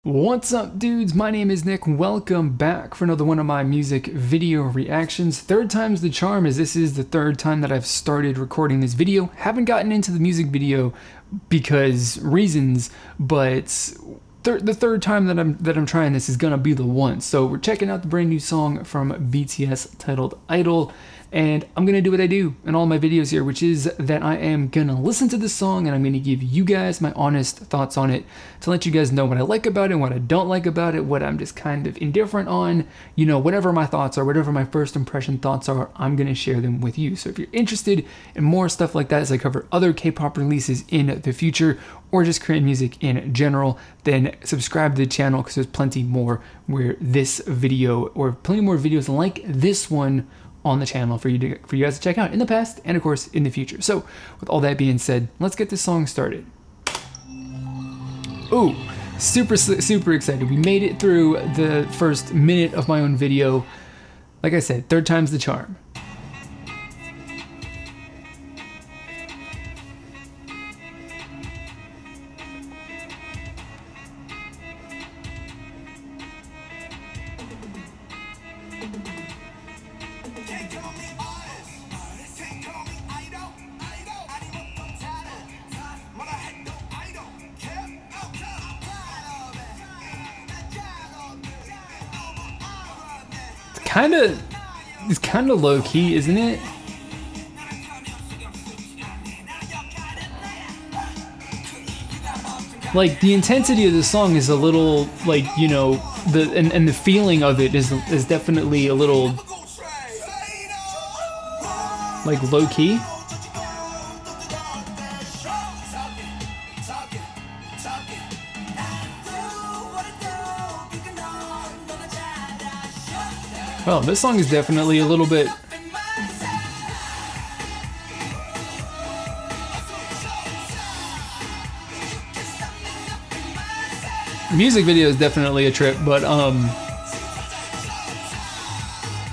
What's up, dudes? My name is Nick. Welcome back for another one of my music video reactions. Third time's the charm, as this is the third time that I've started recording this video. Haven't gotten into the music video because reasons, but the third time that I'm trying this is gonna be the one. So we're checking out the brand new song from BTS titled Idol, and I'm gonna do what I do in all my videos here, which is that I am gonna listen to this song and I'm gonna give you guys my honest thoughts on it to let you guys know what I like about it, what I don't like about it, what I'm just kind of indifferent on, you know, whatever my thoughts are, whatever my first impression thoughts are, I'm gonna share them with you. So if you're interested in more stuff like that as I cover other K-pop releases in the future, or just Korean music in general, then subscribe to the channel because there's plenty more where this video, or plenty more videos like this one on the channel for you guys to check out in the past and of course in the future. So with all that being said, let's get this song started. Ooh, super excited. We made it through the first minute of my own video. Like I said, third time's the charm. It's kind of low key, isn't it? Like the intensity of the song is a little, like, you know, and the feeling of it is definitely a little like low key. Well, this song is definitely a little bit... The music video is definitely a trip, but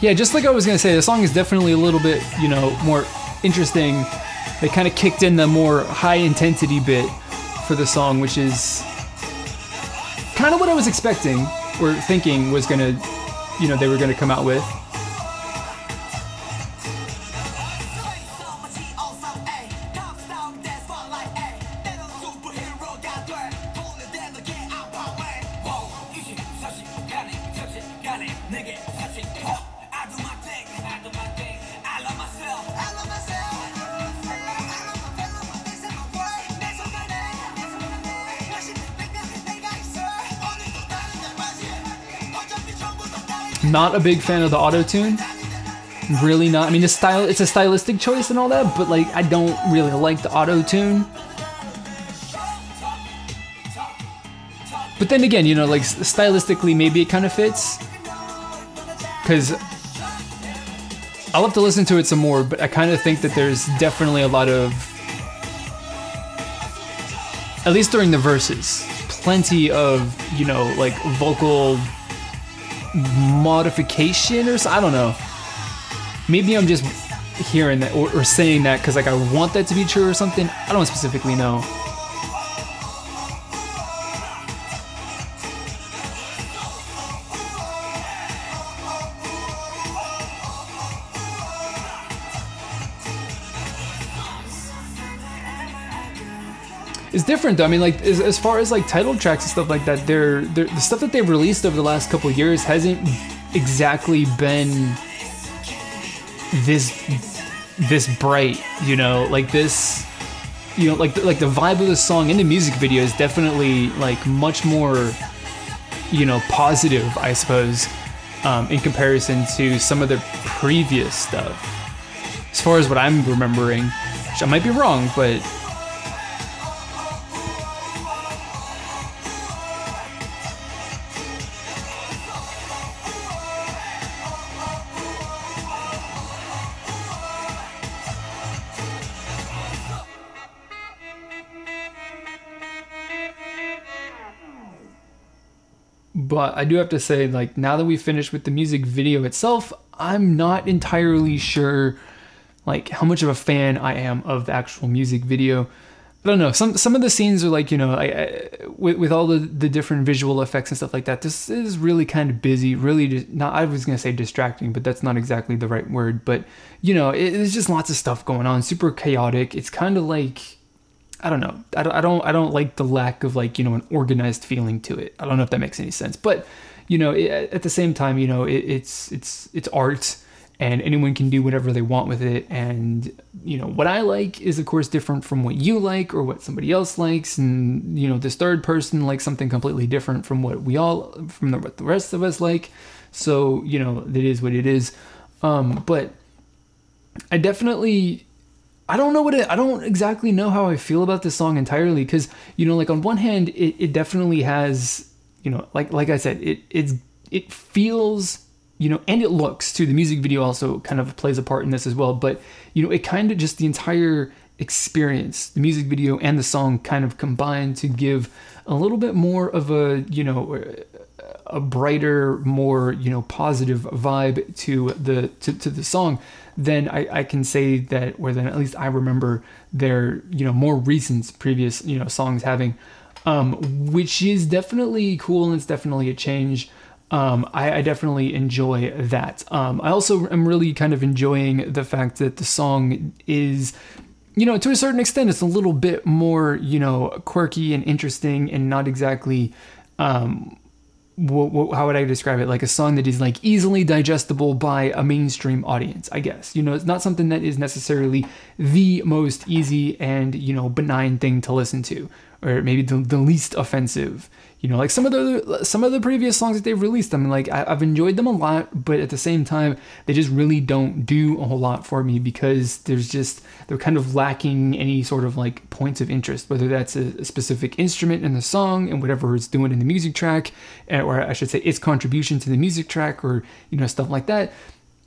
yeah, just like I was gonna say, the song is definitely a little bit, you know, more interesting. They kind of kicked in the more high intensity bit for the song, which is kind of what I was expecting or thinking was gonna, you know, they were gonna come out with. Not a big fan of the auto-tune. Really not. I mean, it's a stylistic choice and all that, but like I don't really like the auto-tune. But then again, you know, like stylistically maybe it kind of fits. Cause I'll have to listen to it some more, but I kind of think that there's definitely a lot of, at least during the verses, plenty of, you know, like vocal modification or so, I don't know. Maybe I'm just hearing that or saying that because like I want that to be true or something. I don't specifically know. It's different though. I mean, like as far as like title tracks and stuff like that, the stuff that they've released over the last couple of years hasn't exactly been this bright, you know, like this, you know, like the vibe of the song in the music video is definitely like much more, you know, positive, I suppose, in comparison to some of the previous stuff. As far as what I'm remembering, which I might be wrong, but. But I do have to say, like, now that we finished with the music video itself, I'm not entirely sure, like, how much of a fan I am of the actual music video. I don't know. Some of the scenes are like, you know, with all the different visual effects and stuff like that. This is really kind of busy. Really, just not. I was gonna say distracting, but that's not exactly the right word. But you know, there's just lots of stuff going on. Super chaotic. It's kind of like, I don't know. I don't like the lack of, like, you know, an organized feeling to it. I don't know if that makes any sense. But you know, at the same time, you know, it's art. And anyone can do whatever they want with it. And, you know, what I like is, of course, different from what you like or what somebody else likes. And, you know, this third person likes something completely different from what what the rest of us like. So, you know, it is what it is. But I definitely, I don't exactly know how I feel about this song entirely. Because, you know, like on one hand, it definitely has, you know, like I said, it feels, you know, and it looks too. The music video also kind of plays a part in this as well. But, you know, it kind of just the entire experience, the music video and the song kind of combined to give a little bit more of a, you know, a brighter, more, you know, positive vibe to the song than I can say that, or than at least I remember their, you know, more recent previous, you know, songs having, which is definitely cool and it's definitely a change. I definitely enjoy that. I also am really kind of enjoying the fact that the song is, you know, to a certain extent, it's a little bit more, you know, quirky and interesting and not exactly, how would I describe it? Like a song that is like easily digestible by a mainstream audience, I guess. You know, it's not something that is necessarily the most easy and, you know, benign thing to listen to, or maybe the least offensive. You know, like some of the previous songs that they've released, I mean, like I've enjoyed them a lot, but at the same time, they just really don't do a whole lot for me because they're kind of lacking any sort of like points of interest, whether that's a specific instrument in the song and whatever it's doing in the music track, or I should say its contribution to the music track, or, you know, stuff like that.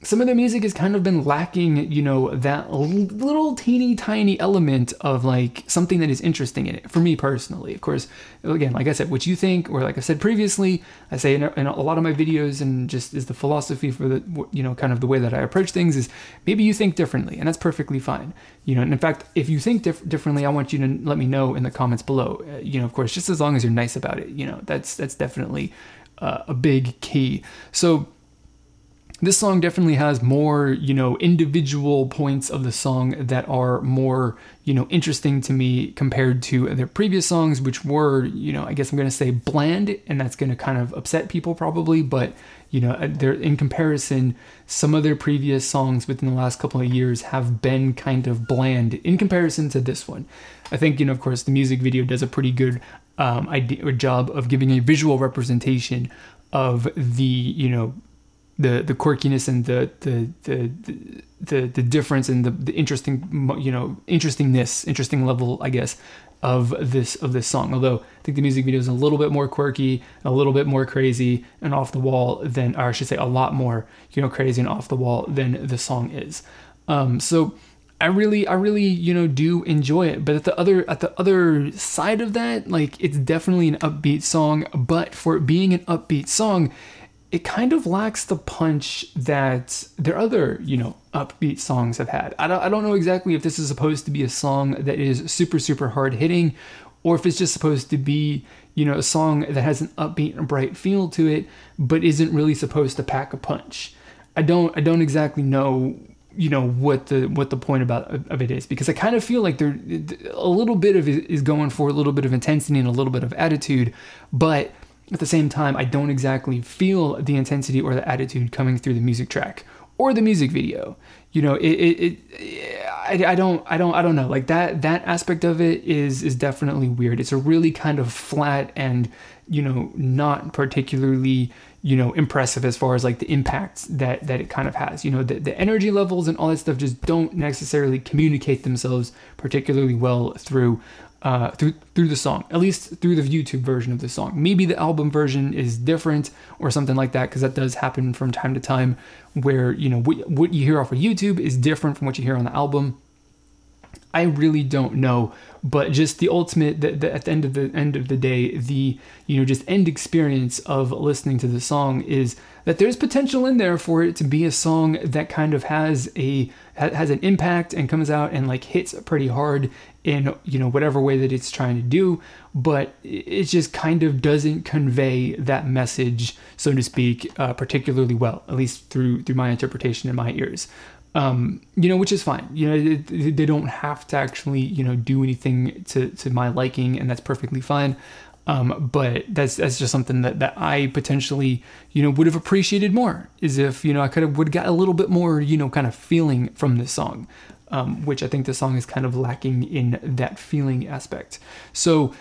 Some of the music has kind of been lacking, you know, that little teeny tiny element of like something that is interesting in it, for me personally. Of course, again, like I said, what you think, or like I said previously, I say in a lot of my videos, and just is the philosophy for the, you know, kind of the way that I approach things is maybe you think differently, and that's perfectly fine. You know, and in fact, if you think differently, I want you to let me know in the comments below. You know, of course, just as long as you're nice about it, you know, that's definitely a big key. So this song definitely has more, you know, individual points of the song that are more, you know, interesting to me compared to their previous songs, which were, you know, I guess I'm going to say bland, and that's going to kind of upset people probably, but, you know, they're, in comparison, some of their previous songs within the last couple of years have been kind of bland in comparison to this one. I think, you know, of course, the music video does a pretty good job of giving a visual representation of the, you know, the quirkiness and the difference and the interesting, you know, interesting level, I guess, of this song. Although I think the music video is a little bit more quirky, a little bit more crazy and off the wall than, or I should say a lot more, you know, crazy and off the wall than the song is. So I really, you know, do enjoy it. But at the other side of that, like, it's definitely an upbeat song, but for it being an upbeat song, it kind of lacks the punch that their other, you know, upbeat songs have had. I don't know exactly if this is supposed to be a song that is super, super hard hitting, or if it's just supposed to be, you know, a song that has an upbeat and bright feel to it, but isn't really supposed to pack a punch. I don't exactly know, you know, what the point of it is, because I kind of feel like there a little bit of it is going for a little bit of intensity and a little bit of attitude, but at the same time, I don't exactly feel the intensity or the attitude coming through the music track or the music video. You know, I don't know. Like that aspect of it is definitely weird. It's a really kind of flat and, you know, not particularly, you know, impressive as far as like the impacts that it kind of has. You know, the energy levels and all that stuff just don't necessarily communicate themselves particularly well through the song, at least through the YouTube version of the song. Maybe the album version is different or something like that, because that does happen from time to time, where, you know, what you hear off of YouTube is different from what you hear on the album. I really don't know, but just the ultimate, at the end of the day, the, you know, just end experience of listening to the song is that there's potential in there for it to be a song that kind of has an impact and comes out and like hits pretty hard in, you know, whatever way that it's trying to do, but it just kind of doesn't convey that message, so to speak, particularly well, at least through my interpretation in my ears. You know, which is fine. You know, they don't have to actually, you know, do anything to my liking, and that's perfectly fine. But that's just something that I potentially, you know, would have appreciated more, is if, you know, I would have got a little bit more, you know, kind of feeling from this song, which I think the song is kind of lacking in that feeling aspect. So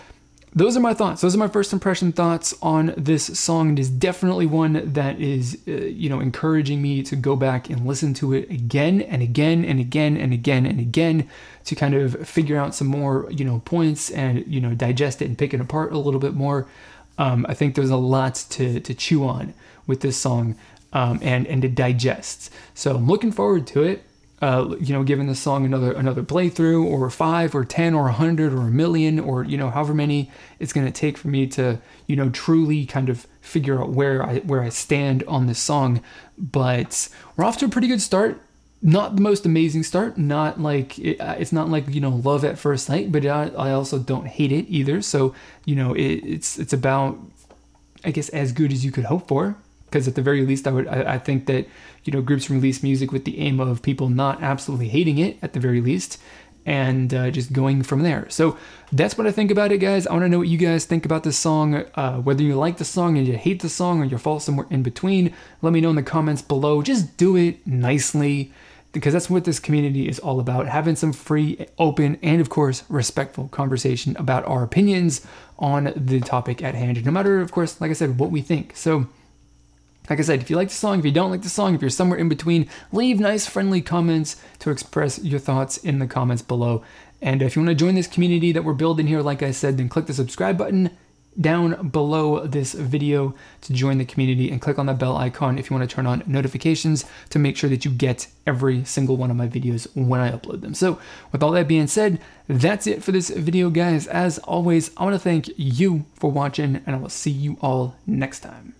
those are my thoughts. Those are my first impression thoughts on this song. It is definitely one that is, you know, encouraging me to go back and listen to it again and again and again and again and again to kind of figure out some more, you know, points and, you know, digest it and pick it apart a little bit more. I think there's a lot to chew on with this song, and to digest. So I'm looking forward to it. You know, giving the song another playthrough, or 5 or 10 or 100 or 1,000,000, or, you know, however many it's going to take for me to, you know, truly kind of figure out where I stand on this song. But we're off to a pretty good start. Not the most amazing start, not like it's not like, you know, love at first sight, but I also don't hate it either. So, you know, it's about, I guess, as good as you could hope for. Because at the very least, I think that, you know, groups release music with the aim of people not absolutely hating it at the very least, and just going from there. So that's what I think about it, guys. I want to know what you guys think about this song, whether you like the song and you hate the song, or you fall somewhere in between. Let me know in the comments below. Just do it nicely, because that's what this community is all about, having some free, open, and of course respectful conversation about our opinions on the topic at hand, no matter, of course, like I said, what we think. So like I said, if you like the song, if you don't like the song, if you're somewhere in between, leave nice friendly comments to express your thoughts in the comments below. And if you want to join this community that we're building here, like I said, then click the subscribe button down below this video to join the community, and click on that bell icon if you want to turn on notifications to make sure that you get every single one of my videos when I upload them. So with all that being said, that's it for this video, guys. As always, I want to thank you for watching, and I will see you all next time.